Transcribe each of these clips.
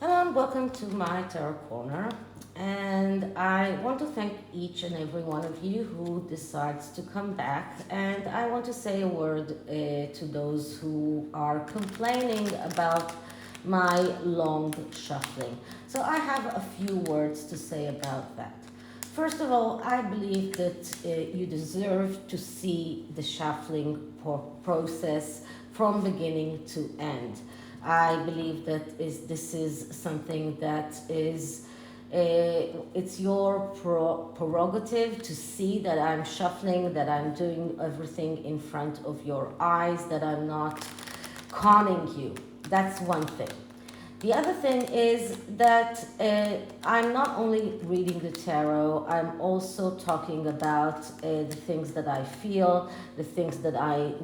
Hello and welcome to my Tarot Corner. And I want to thank each and every one of you who decides to come back. And I want to say a word to those who are complaining about my long shuffling. So I have a few words to say about that. First of all, I believe that you deserve to see the shuffling process from beginning to end. I believe that this is something that is, it's your prerogative to see that I'm shuffling, that I'm doing everything in front of your eyes, that I'm not conning you. That's one thing. The other thing is that I'm not only reading the tarot, I'm also talking about the things that I feel, the things that I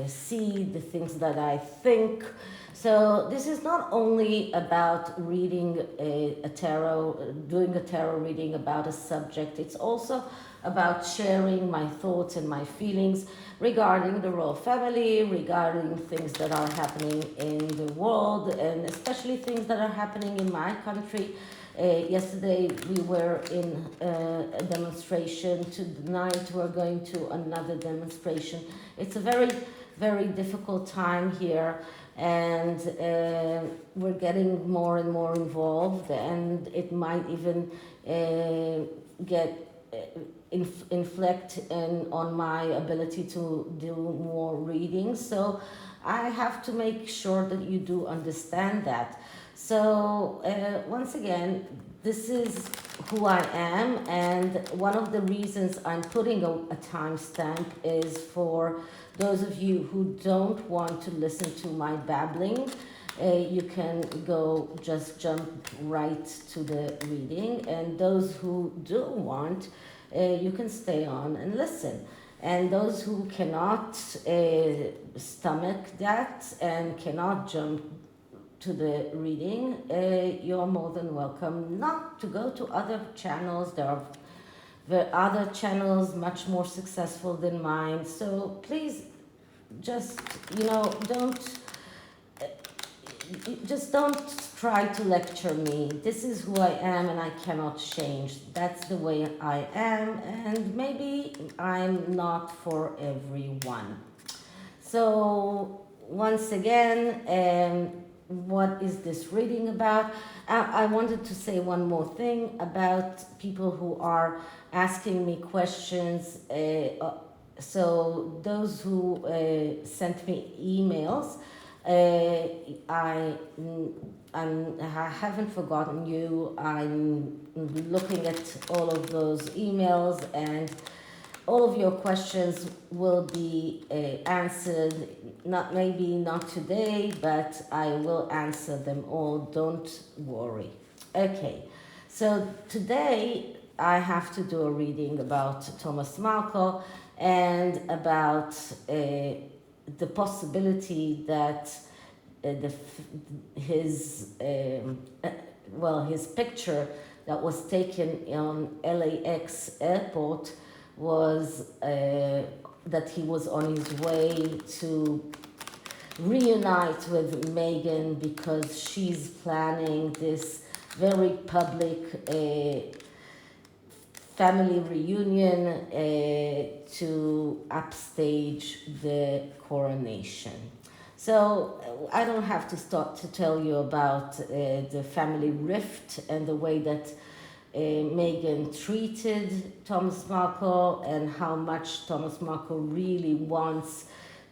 see, the things that I think. So this is not only about reading a tarot, doing a tarot reading about a subject, it's also about sharing my thoughts and my feelings regarding the royal family, regarding things that are happening in the world, and especially things that are happening in my country. Yesterday we were in a demonstration. Tonight we're going to another demonstration. It's a very, very difficult time here, and we're getting more and more involved, and it might even get inflect on my ability to do more readings. So I have to make sure that you do understand that. So once again, this is who I am, and one of the reasons I'm putting a timestamp is for those of you who don't want to listen to my babbling. You can just jump right to the reading, and those who do want, you can stay on and listen. And those who cannot stomach that and cannot jump to the reading, you're more than welcome not to go to other channels. There are other channels much more successful than mine. So please just, don't try to lecture me. This is who I am and I cannot change. That's the way I am, and maybe I'm not for everyone. So once again, what is this reading about? I wanted to say one more thing about people who are asking me questions. So those who sent me emails, I haven't forgotten you. I'm looking at all of those emails, and all of your questions will be answered. Maybe not today, but I will answer them all. Don't worry. Okay, so today I have to do a reading about Thomas Markle and about the possibility that his picture that was taken on LAX airport was that he was on his way to reunite with Meghan because she's planning this very public family reunion to upstage the coronation. So I don't have to start to tell you about the family rift and the way that Meghan treated Thomas Markle and how much Thomas Markle really wants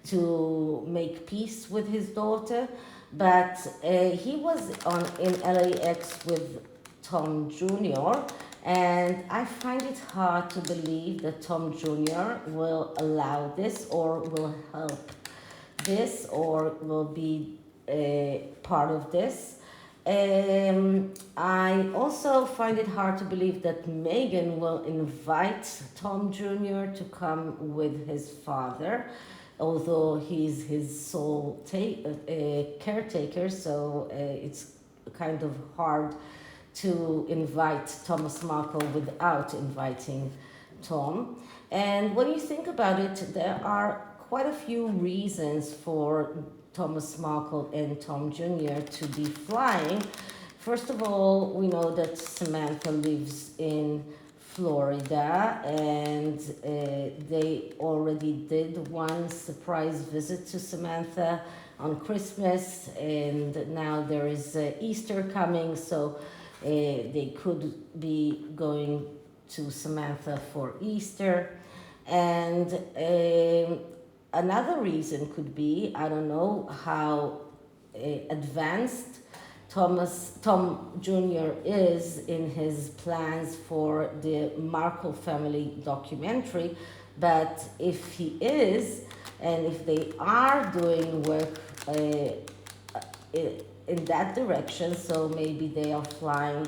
to make peace with his daughter. But he was in LAX with Tom Jr., and I find it hard to believe that Tom Jr. will allow this or will help this or will be part of this. I also find it hard to believe that Meghan will invite Tom Jr. to come with his father, although he's his sole caretaker, so it's kind of hard to invite Thomas Markle without inviting Tom. And when you think about it, there are quite a few reasons for Thomas Markle and Tom Jr. to be flying. First of all, we know that Samantha lives in Florida, and they already did one surprise visit to Samantha on Christmas, and now there is Easter coming, so they could be going to Samantha for Easter. And another reason could be, I don't know how advanced Tom Jr. is in his plans for the Markle family documentary, but if he is, and if they are doing work in that direction, so maybe they are flying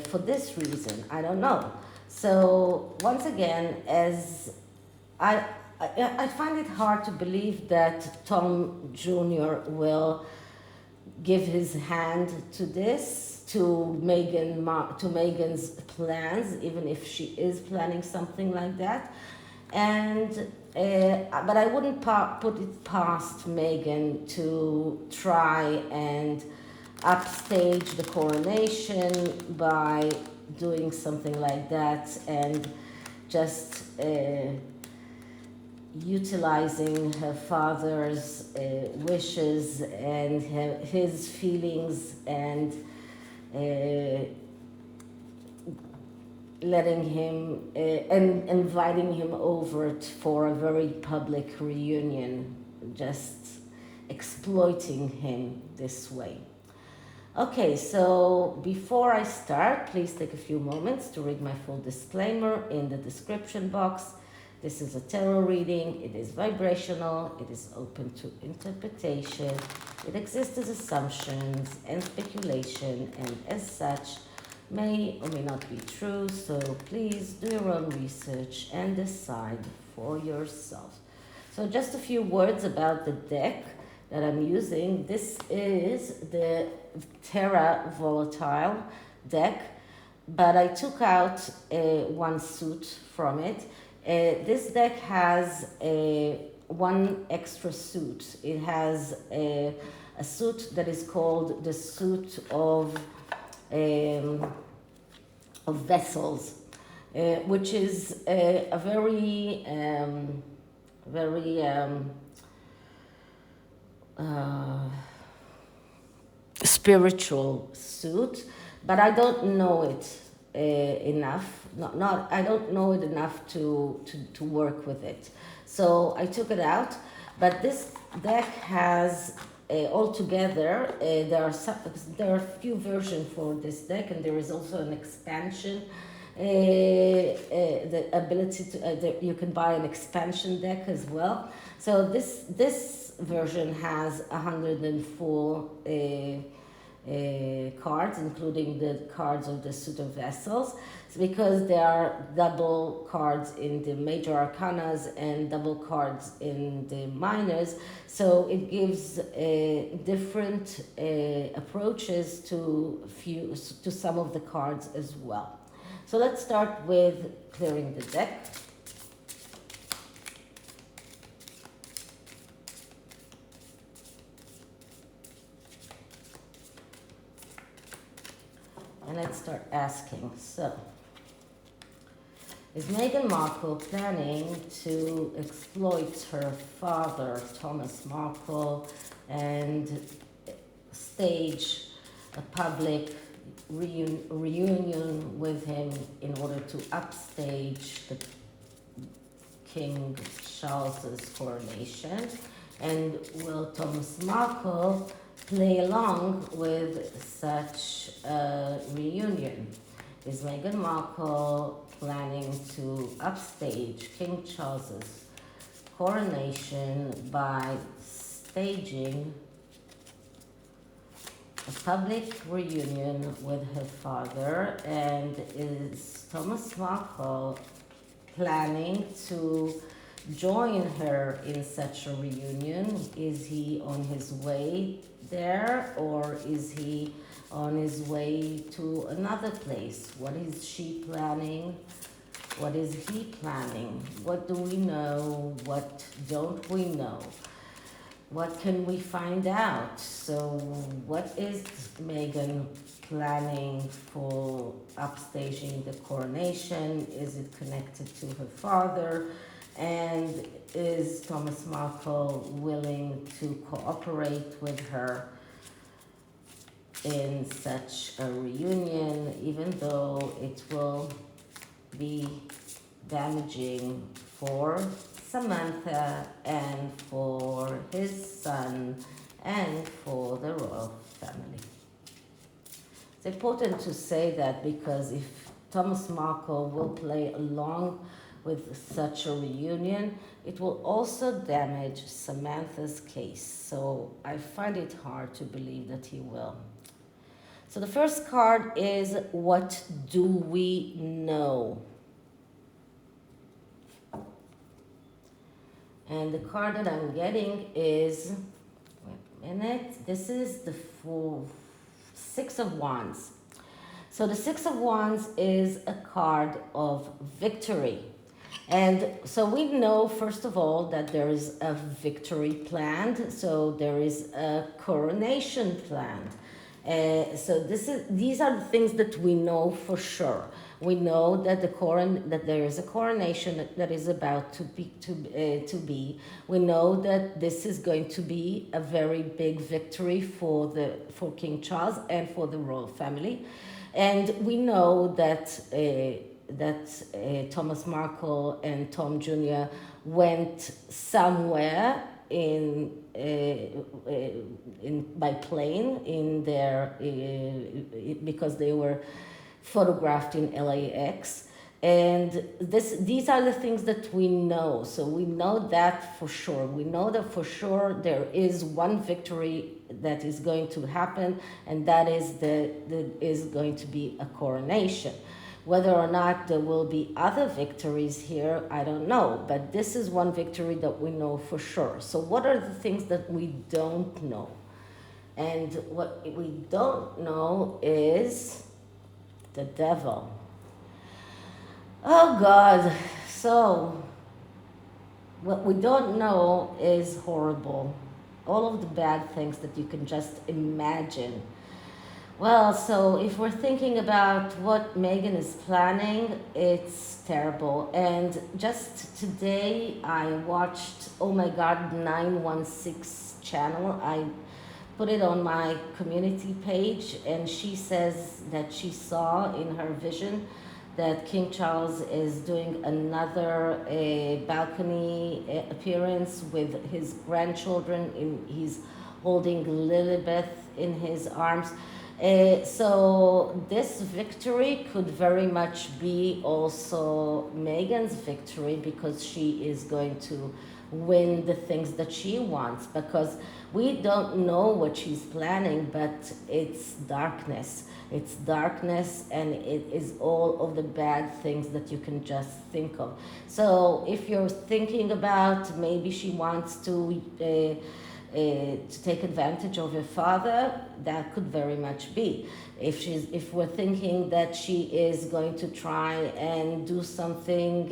for this reason, I don't know. So once again, as I find it hard to believe that Tom Jr. will give his hand to this, to Meghan's plans, even if she is planning something like that. And but I wouldn't put it past Meghan to try and upstage the coronation by doing something like that, and just utilizing her father's wishes and his feelings, and letting him and inviting him over for a very public reunion, just exploiting him this way. Okay, so before I start, please take a few moments to read my full disclaimer in the description box. This is a tarot reading, it is vibrational, it is open to interpretation, it exists as assumptions and speculation, and as such may or may not be true, so please do your own research and decide for yourself. So just a few words about the deck that I'm using. This is the TERRA Volatile deck, but I took out one suit from it. This deck has one extra suit. It has a suit that is called the suit of vessels, which is a very spiritual suit, but I don't know it enough. I don't know it enough to work with it. So I took it out, but this deck has altogether, there are a few versions for this deck, and there is also an expansion, the ability to, you can buy an expansion deck as well. So this version has 104 cards, including the cards of the suit of vessels. It's because there are double cards in the major arcanas and double cards in the minors, so it gives different approaches to some of the cards as well. So let's start with clearing the deck. And let's start asking. So, is Meghan Markle planning to exploit her father, Thomas Markle, and stage a public reunion with him in order to upstage the King Charles's coronation? And will Thomas Markle play along with such a reunion? Is Meghan Markle planning to upstage King Charles's coronation by staging a public reunion with her father? And is Thomas Markle planning to join her in such a reunion? Is he on his way there, or is he on his way to another place? What is she planning? What is he planning? What do we know? What don't we know? what can we find out? So what is Meghan planning for upstaging the coronation? Is it connected to her father? And is Thomas Markle willing to cooperate with her in such a reunion, even though it will be damaging for Samantha and for his son and for the royal family? It's important to say that because if Thomas Markle will play along with such a reunion, it will also damage Samantha's case. So I find it hard to believe that he will. So the first card is, what do we know? And the card that I'm getting is, wait a minute, this is the Six of Wands. So the Six of Wands is a card of victory. And so we know, first of all, that there is a victory planned. So there is a coronation planned. So these are the things that we know for sure. We know that that there is a coronation that is about to be. We know that this is going to be a very big victory for King Charles and for the royal family, and we know that Thomas Markle and Tom Jr. went somewhere by plane because they were photographed in LAX, and these are the things that we know. So we know that for sure. We know that for sure there is one victory that is going to happen, and that is going to be a coronation. Whether or not there will be other victories here, I don't know. But this is one victory that we know for sure. So what are the things that we don't know? And what we don't know is the devil. Oh God. So what we don't know is horrible. All of the bad things that you can just imagine. Well, so if we're thinking about what Meghan is planning, it's terrible. And just today I watched, oh my God, 916 channel. I put it on my community page, and she says that she saw in her vision that King Charles is doing another balcony appearance with his grandchildren. He's holding Lilibeth in his arms. So this victory could very much be also Meghan's victory, because she is going to win the things that she wants, because we don't know what she's planning, but it's darkness. It's darkness, and it is all of the bad things that you can just think of. So if you're thinking about maybe she wants to take advantage of her father, that could very much be. If we're thinking that she is going to try and do something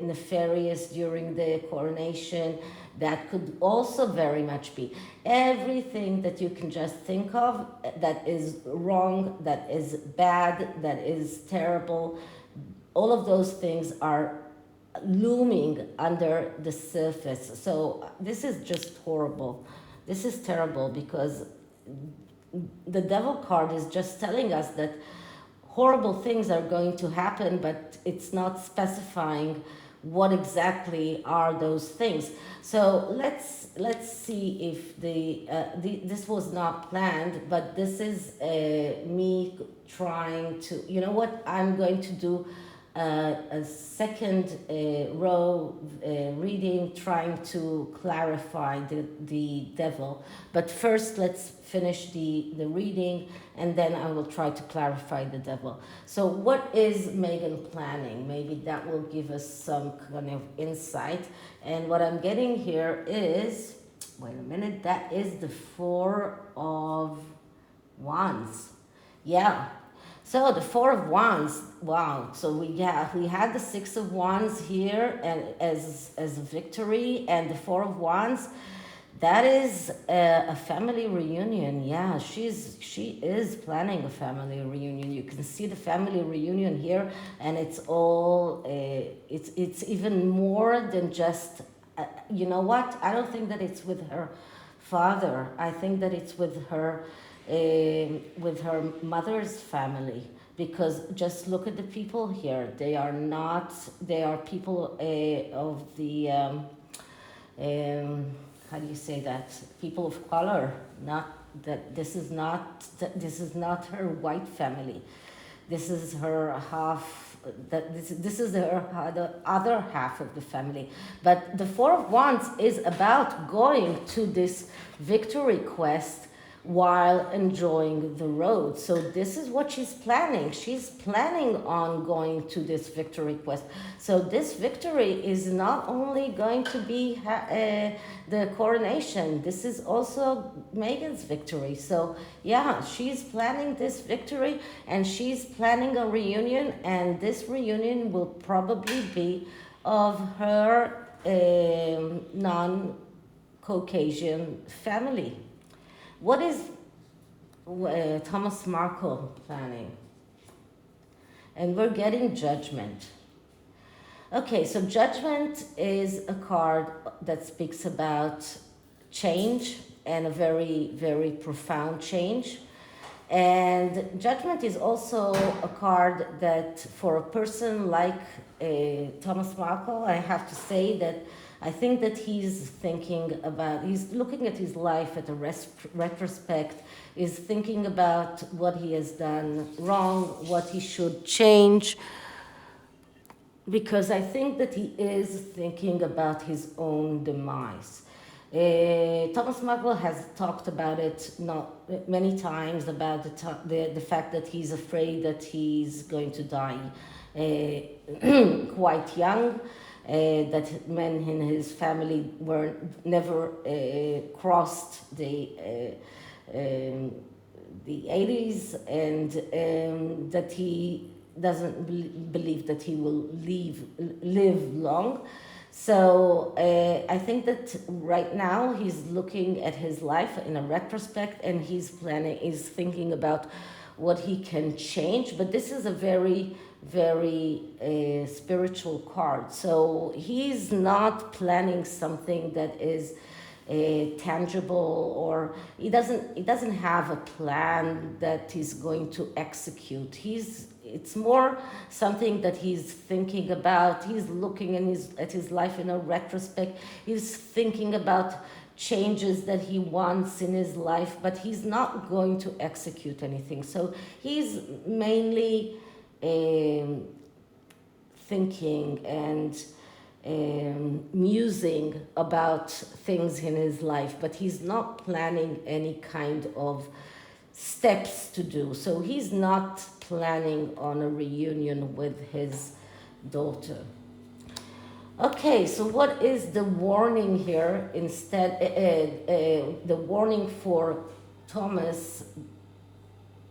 nefarious during the coronation, that could also very much be. Everything that you can just think of that is wrong, that is bad, that is terrible, all of those things are looming under the surface. So this is just horrible. This is terrible, because the devil card is just telling us that horrible things are going to happen, but it's not specifying what exactly are those things. So let's see if this was not planned, but this is me trying to, you know what, I'm going to do a second row reading, trying to clarify the devil. But first let's finish the reading, and then I will try to clarify the devil. So what is Meghan planning? Maybe that will give us some kind of insight. And what I'm getting here is, wait a minute, that is the Four of Wands. Yeah. So the Four of Wands, wow. So we had the Six of Wands here and as a victory, and the Four of Wands. That is a family reunion. Yeah, she is planning a family reunion. You can see the family reunion here, and it's all it's even more than just. You know what? I don't think that it's with her father. I think that it's with her mother's family, because just look at the people here. They are not. They are people of the. How do you say that? People of color. Not that this is not her white family. This is her half. This is the other half of the family. But the Four of Wands is about going to this victory quest while enjoying the road. So this is what she's planning. She's planning on going to this victory quest. So this victory is not only going to be the coronation, this is also Meghan's victory. So yeah, she's planning this victory, and she's planning a reunion, and this reunion will probably be of her non-Caucasian family. What is Thomas Markle planning? And we're getting Judgment. Okay, so Judgment is a card that speaks about change, and a very, very profound change. And Judgment is also a card that, for a person like Thomas Markle, I have to say that I think that he's looking at his life at a retrospect, is thinking about what he has done wrong, what he should change, because I think that he is thinking about his own demise. Thomas Markle has talked about it not many times, about the fact that he's afraid that he's going to die quite young. That men in his family were never crossed the 80s, and that he doesn't believe that he will live long. So I think that right now he's looking at his life in a retrospect, and he's thinking about what he can change. But this is a very, very spiritual card. So he's not planning something that is tangible, or he doesn't have a plan that he's going to execute. It's more something that he's thinking about. He's looking at his life in a retrospect. He's thinking about changes that he wants in his life, but he's not going to execute anything. So he's mainly thinking and musing about things in his life, but he's not planning any kind of steps to do. So he's not planning on a reunion with his daughter. Okay, so what is the warning here instead? The warning for Thomas,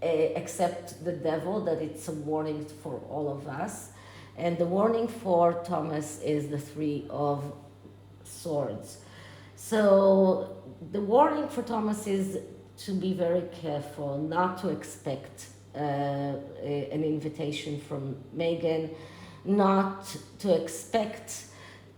except the devil, that it's a warning for all of us. And the warning for Thomas is the Three of Swords. So the warning for Thomas is to be very careful, not to expect an invitation from Meghan, not to expect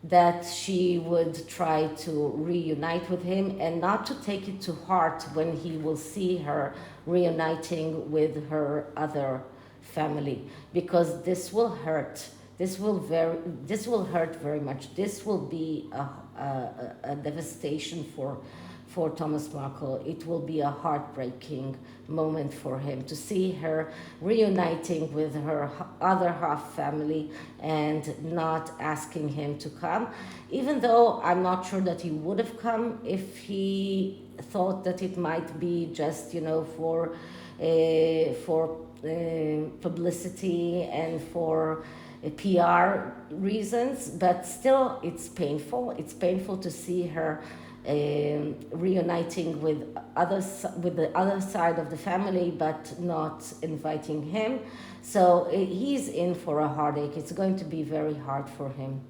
that she would try to reunite with him, and not to take it to heart when he will see her reuniting with her other family, because this will hurt. This will hurt very much. This will be a devastation for Thomas Markle. It will be a heartbreaking moment for him to see her reuniting with her other half family and not asking him to come, even though I'm not sure that he would have come if he thought that it might be just, for publicity and for PR reasons. But still, it's painful. It's painful to see her reuniting with the other side of the family, but not inviting him. So he's in for a heartache. It's going to be very hard for him.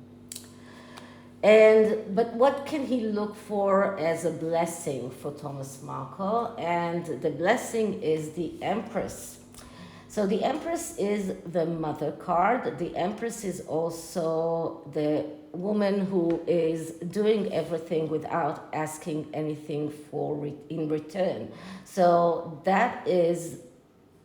But what can he look for as a blessing for Thomas Markle? And the blessing is the Empress. So the Empress is the mother card. The Empress is also the woman who is doing everything without asking anything in return. So that is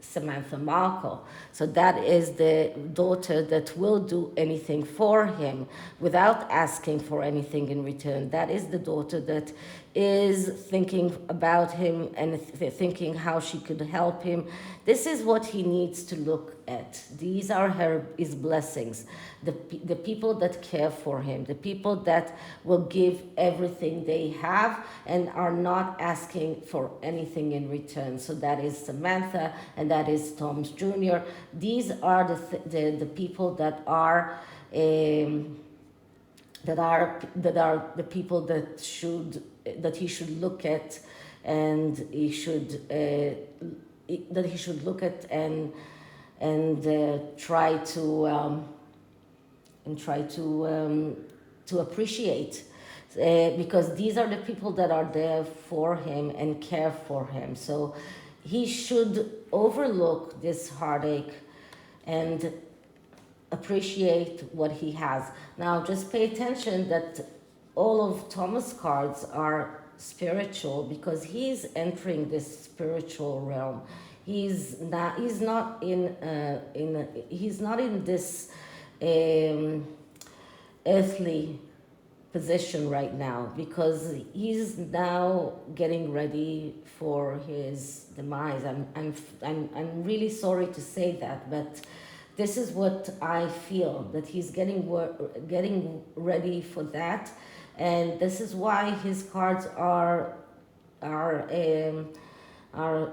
Samantha Markle. So that is the daughter that will do anything for him without asking for anything in return. That is the daughter that is thinking about him and thinking how she could help him. This is what he needs to look at. These are his blessings. The people that care for him, the people that will give everything they have and are not asking for anything in return. So that is Samantha and that is Tom's Jr. These are the people that are the people that he should look at, and he should look at and try to appreciate, because these are the people that are there for him and care for him. So he should overlook this heartache and appreciate what he has. Now, just pay attention that all of Thomas' cards are spiritual, because he's entering this spiritual realm. He's not in this earthly position right now, because he's now getting ready for his demise. I'm really sorry to say that, but this is what I feel, that he's getting ready for that, and this is why his cards are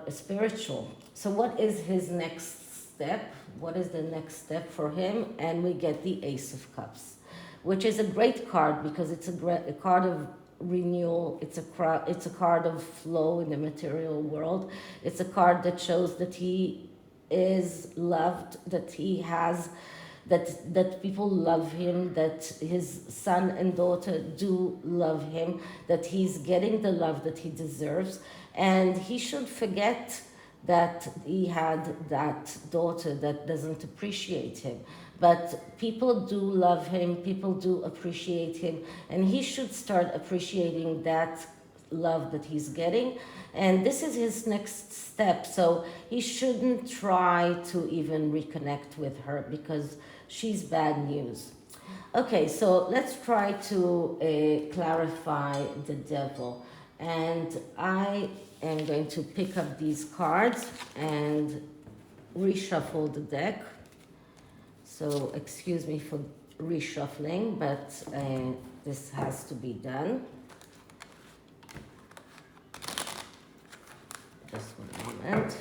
spiritual. So what is his next step? What is the next step for him? And we get the Ace of Cups, which is a great card because it's a card of renewal. It's a card of flow in the material world. It's a card that shows that he is loved, that he has, that people love him, that his son and daughter do love him, that he's getting the love that he deserves, and he should forget that he had that daughter that doesn't appreciate him. But people do love him, people do appreciate him, and he should start appreciating that love that he's getting. And this is his next step. So he shouldn't try to even reconnect with her because she's bad news. Okay, so let's try to clarify the devil. And I am going to pick up these cards and reshuffle the deck. So excuse me for reshuffling, but this has to be done. Just one moment.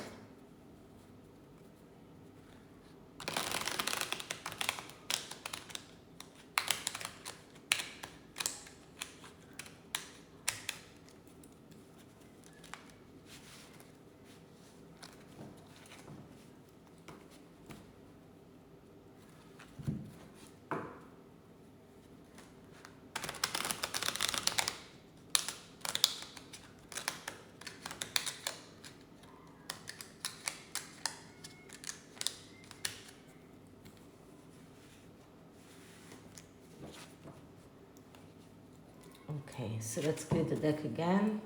Okay, so let's clear the deck again.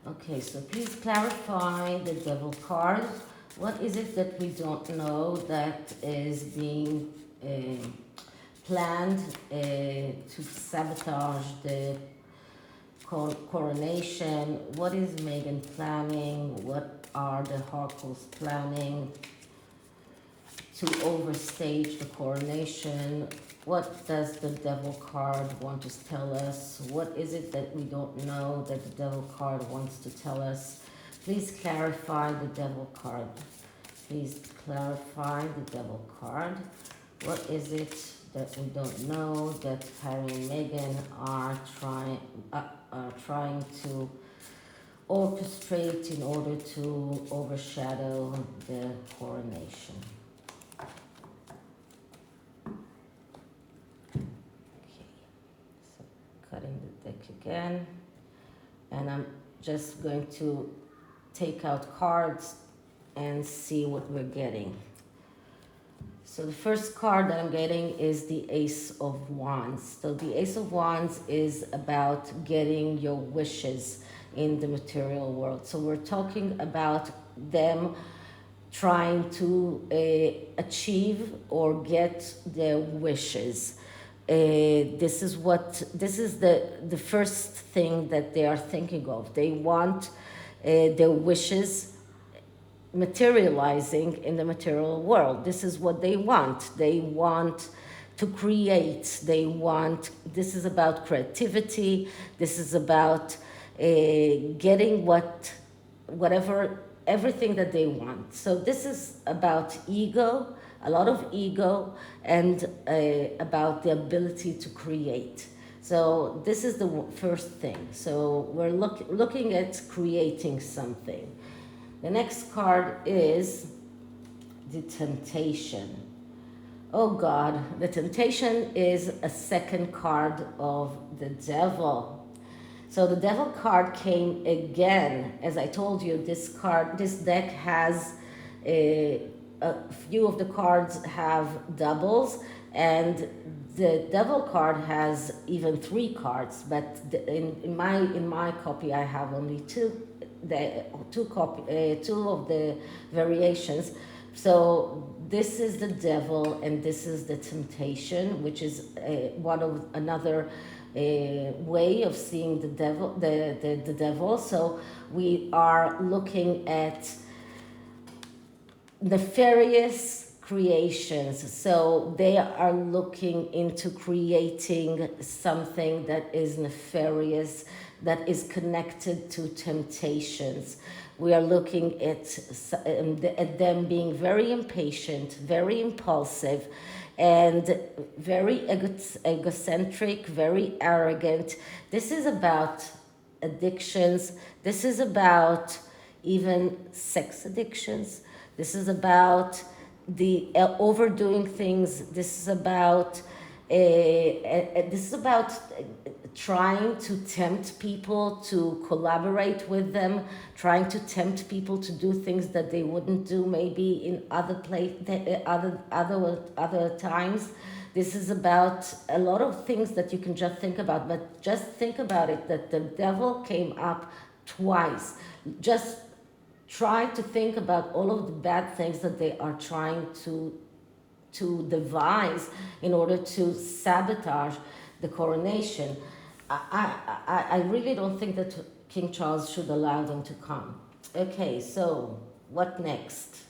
Okay, so please clarify the devil card. What is it that we don't know that is being planned to sabotage the coronation? What is Meghan planning? What are the Harkles planning to overstage the coronation? What does the devil card want to tell us? What is it that we don't know that the devil card wants to tell us? Please clarify the devil card. Please clarify the devil card. What is it that we don't know that Harry and Meghan are trying to orchestrate in order to overshadow the coronation. Okay, so cutting the deck again, and I'm just going to take out cards and see what we're getting. So the first card that I'm getting is the Ace of Wands. So the Ace of Wands is about getting your wishes in the material world. So we're talking about them trying to achieve or get their wishes. This is the first thing that they are thinking of. They want their wishes materializing in the material world. This is what they want. They want to create. This is about creativity. This is about getting everything that they want. So this is about ego, a lot of ego, and about the ability to create. So this is the first thing. So we're looking at creating something. The next card is the Temptation. Oh God, the Temptation is a second card of the Devil. So the Devil card came again. As I told you, this deck has a few of the cards have doubles, and the Devil card has even 3 cards. But in my copy, I have only two of the variations. So this is the Devil and this is the Temptation, which is another way of seeing the devil. The devil. So we are looking at nefarious creations. So they are looking into creating something that is nefarious, that is connected to temptations. We are looking at them being very impatient, very impulsive, and very egocentric, very arrogant. This is about addictions. This is about even sex addictions. This is about the overdoing things. This is about trying to tempt people to collaborate with them, trying to tempt people to do things that they wouldn't do maybe in other times. This is about a lot of things that you can just think about, but just think about it, that the devil came up twice. Just try to think about all of the bad things that they are trying to devise in order to sabotage the coronation. I really don't think that King Charles should allow them to come. Okay, so what next?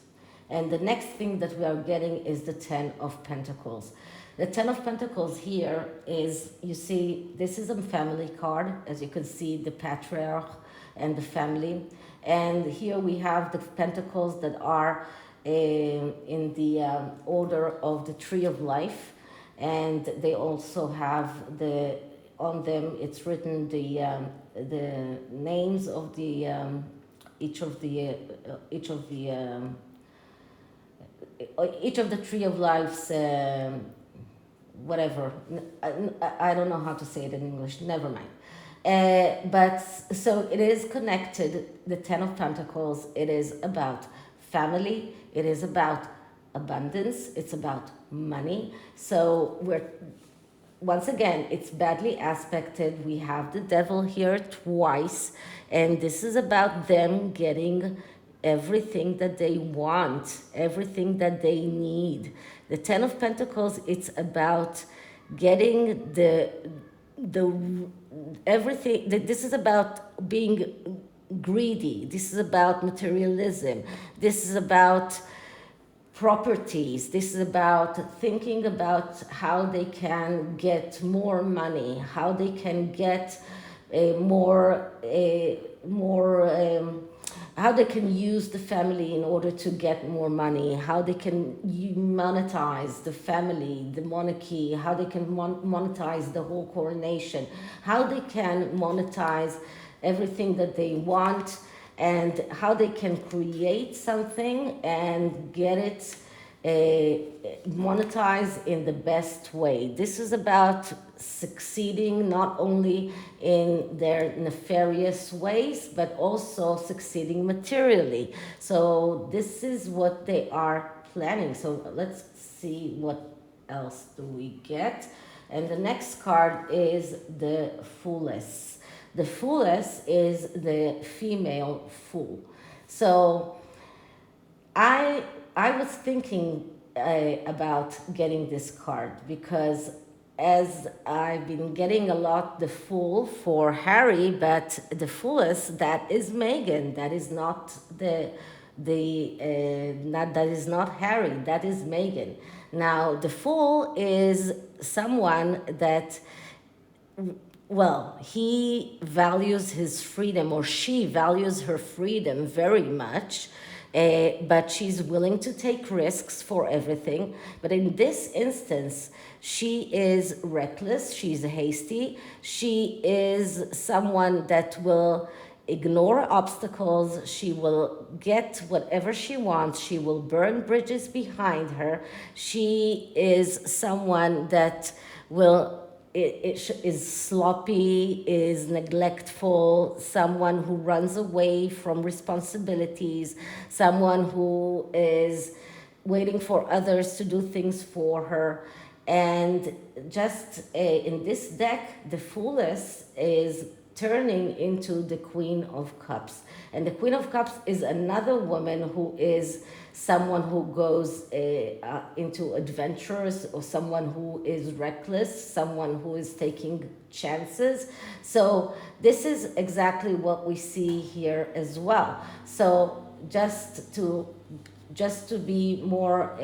And the next thing that we are getting is the 10 of Pentacles. The 10 of Pentacles here is, you see, this is a family card. As you can see, the patriarch and the family. And here we have the Pentacles that are in the order of the Tree of Life. And they also have on them, it's written the names of each of the Tree of Life's whatever. I don't know how to say it in English. Never mind. But so it is connected. The 10 of Pentacles. It is about family. It is about abundance. It's about money. So once again, it's badly aspected. We have the devil here twice, and this is about them getting everything that they want, everything that they need. The 10 of Pentacles, it's about getting the everything. This is about being greedy. This is about materialism. This is about properties. This is about thinking about how they can get more money, how they can get how they can use the family in order to get more money, how they can monetize the family, the monarchy, how they can monetize the whole coronation, how they can monetize everything that they want, and how they can create something and get it monetized in the best way. This is about succeeding not only in their nefarious ways, but also succeeding materially. So this is what they are planning. So let's see what else do we get. And the next card is the Fooless. The Fooless is the female fool. So I was thinking about getting this card because as I've been getting a lot the Fool for Harry, but the Fooless, that is Meghan. That is not that is not Harry. That is Meghan. Now the Fool is someone that, well, he values his freedom, or she values her freedom very much, but she's willing to take risks for everything. But in this instance, she is reckless, she's hasty, she is someone that will ignore obstacles, she will get whatever she wants, she will burn bridges behind her, she is someone that will is sloppy, is neglectful, someone who runs away from responsibilities, someone who is waiting for others to do things for her. And just in this deck, the Fooless is turning into the Queen of Cups. And the Queen of Cups is another woman who is someone who goes into adventures, or someone who is reckless, someone who is taking chances. So this is exactly what we see here as well. So just to be more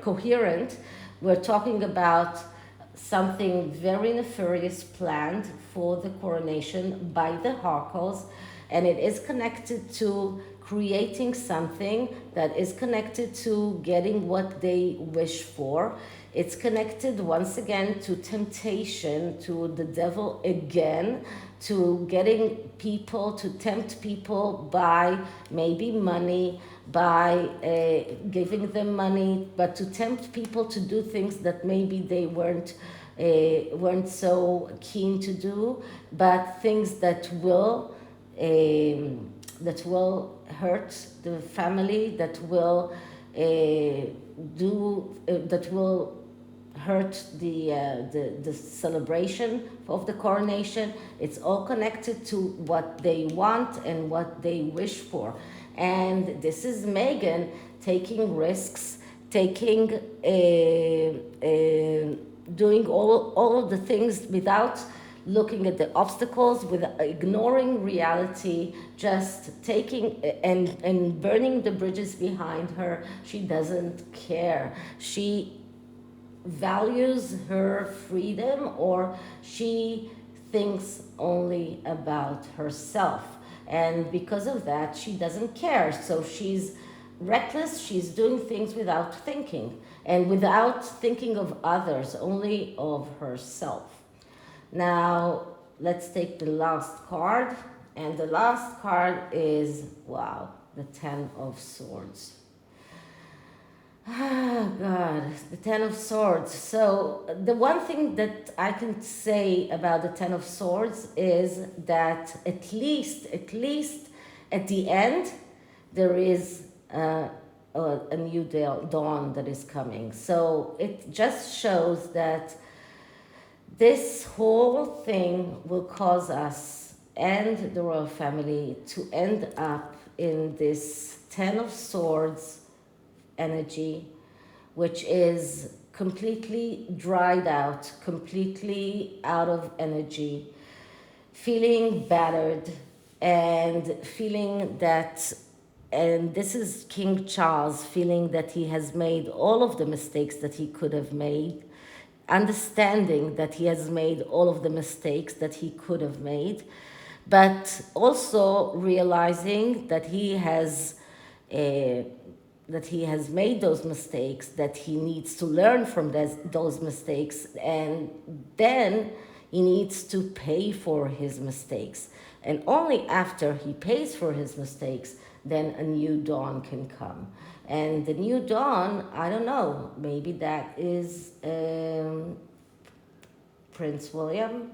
coherent, we're talking about something very nefarious planned for the coronation by the Markles, and it is connected to creating something that is connected to getting what they wish for. It's connected once again to temptation, to the devil again, to getting people, to tempt people by maybe money, by giving them money, but to tempt people to do things that maybe they weren't so keen to do, but things that will hurt the family, that will that will hurt the celebration of the coronation. It's all connected to what they want and what they wish for. And this is Meghan taking risks, taking doing all of the things without looking at the obstacles, with ignoring reality, just taking and burning the bridges behind her. She doesn't care. She values her freedom, or she thinks only about herself. And because of that, she doesn't care. So she's reckless, she's doing things without thinking, and without thinking of others, only of herself. Now, let's take the last card. And the last card is, wow, the Ten of Swords. Ah, God, the Ten of Swords. So the one thing that I can say about the Ten of Swords is that at least at the end, there is a new dawn that is coming. So it just shows that this whole thing will cause us and the royal family to end up in this Ten of Swords energy, which is completely dried out, completely out of energy, feeling battered, and feeling that, and this is King Charles, feeling that he has made all of the mistakes that he could have made, understanding that he has made all of the mistakes that he could have made, but also realizing that he has made those mistakes, that he needs to learn from those mistakes, and then he needs to pay for his mistakes. And only after he pays for his mistakes, then a new dawn can come. And the new dawn, I don't know, maybe that is Prince William.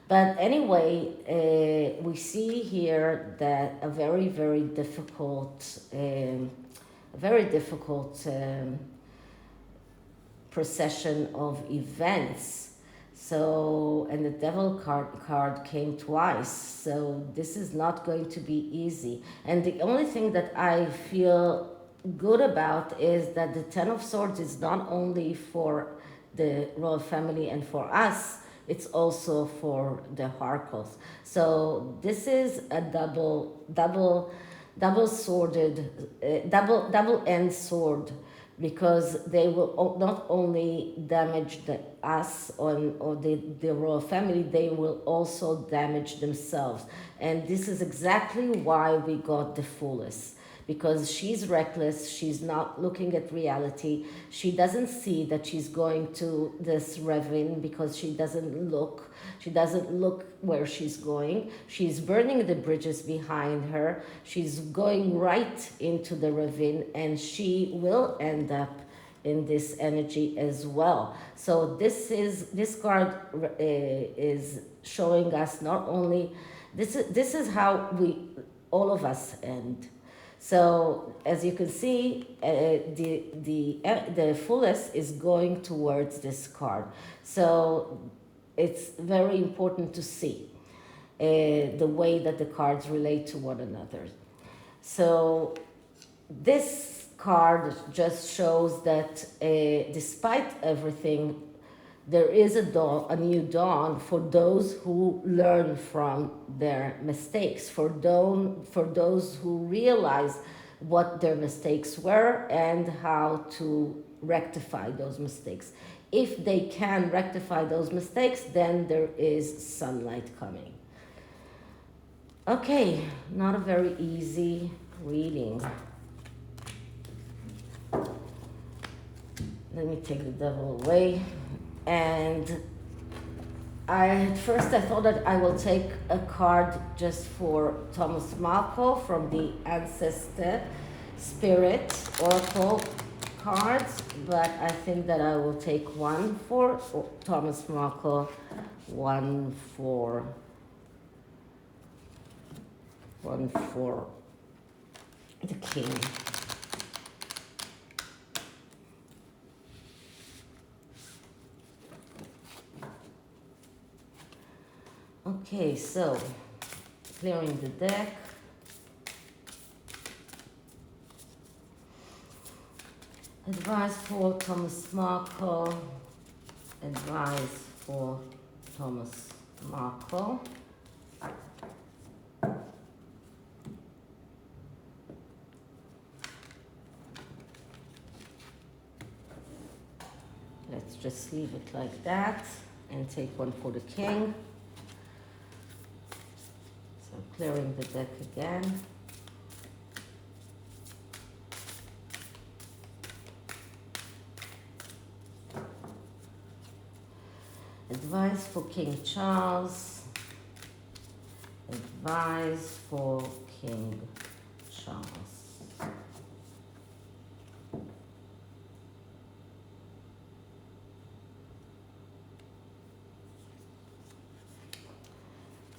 But anyway, we see here that a very, very difficult, procession of events. So, and the devil card came twice. So this is not going to be easy. And the only thing that I feel good about is that the Ten of Swords is not only for the royal family and for us, it's also for the Harkles. So this is a double-end sword, because they will not only damage us or the royal family, they will also damage themselves. And this is exactly why we got the Fooless. Because she's reckless, she's not looking at reality, she doesn't see that she's going to this ravine because she doesn't look where she's going. She's burning the bridges behind her, she's going right into the ravine, and she will end up in this energy as well. So this card is showing us not only, this is how we, all of us end. So as you can see, the Fooless is going towards this card. So it's very important to see the way that the cards relate to one another. So this card just shows that despite everything, there is a new dawn for those who learn from their mistakes, for those who realize what their mistakes were and how to rectify those mistakes. If they can rectify those mistakes, then there is sunlight coming. Okay, not a very easy reading. Let me take the devil away. And at first I thought that I will take a card just for Thomas Markle from the Ancestor Spirit Oracle cards, but I think that I will take one for Thomas Markle, one for the King. Okay, so clearing the deck. Advice for Thomas Markle. Advice for Thomas Markle. Let's just leave it like that and take one for the King. Clearing the deck again. Advice for King Charles. Advice for King Charles.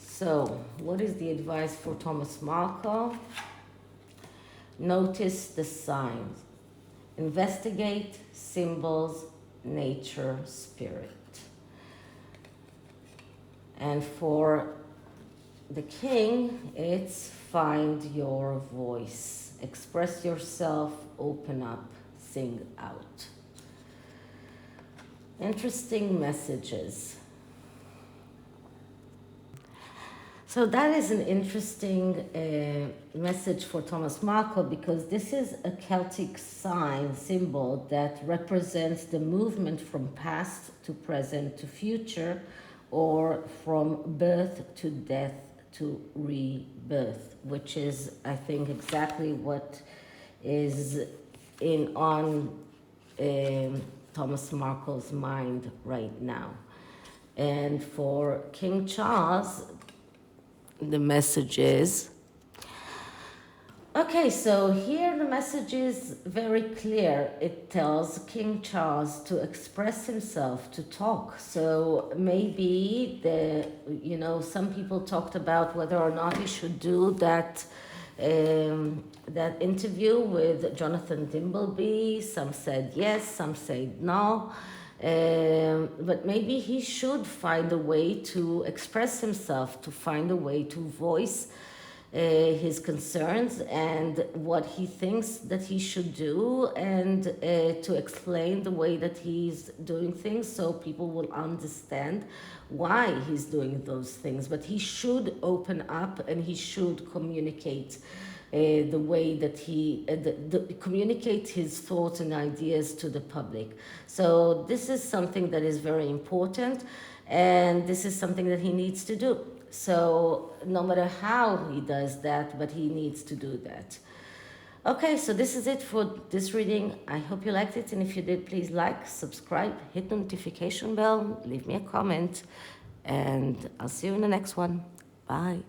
So, what is the advice for Thomas Markle? Notice the signs. Investigate symbols, nature, spirit. And for the King, it's find your voice. Express yourself, open up, sing out. Interesting messages. So that is an interesting message for Thomas Markle, because this is a Celtic symbol that represents the movement from past to present to future, or from birth to death to rebirth, which is, I think, exactly what is on Thomas Markle's mind right now. And for King Charles, the message is. Okay, so here the message is very clear. It tells King Charles to express himself, to talk. So maybe some people talked about whether or not he should do that interview with Jonathan Dimbleby. Some said yes, some said no. But maybe he should find a way to express himself, to find a way to voice his concerns and what he thinks that he should do, and to explain the way that he's doing things so people will understand why he's doing those things. But he should open up and he should communicate the way that he communicate his thoughts and ideas to the public. So this is something that is very important, and this is something that he needs to do. So no matter how he does that, but he needs to do that. Okay, so this is it for this reading. I hope you liked it, and if you did, please like, subscribe, hit the notification bell, leave me a comment, and I'll see you in the next one. Bye.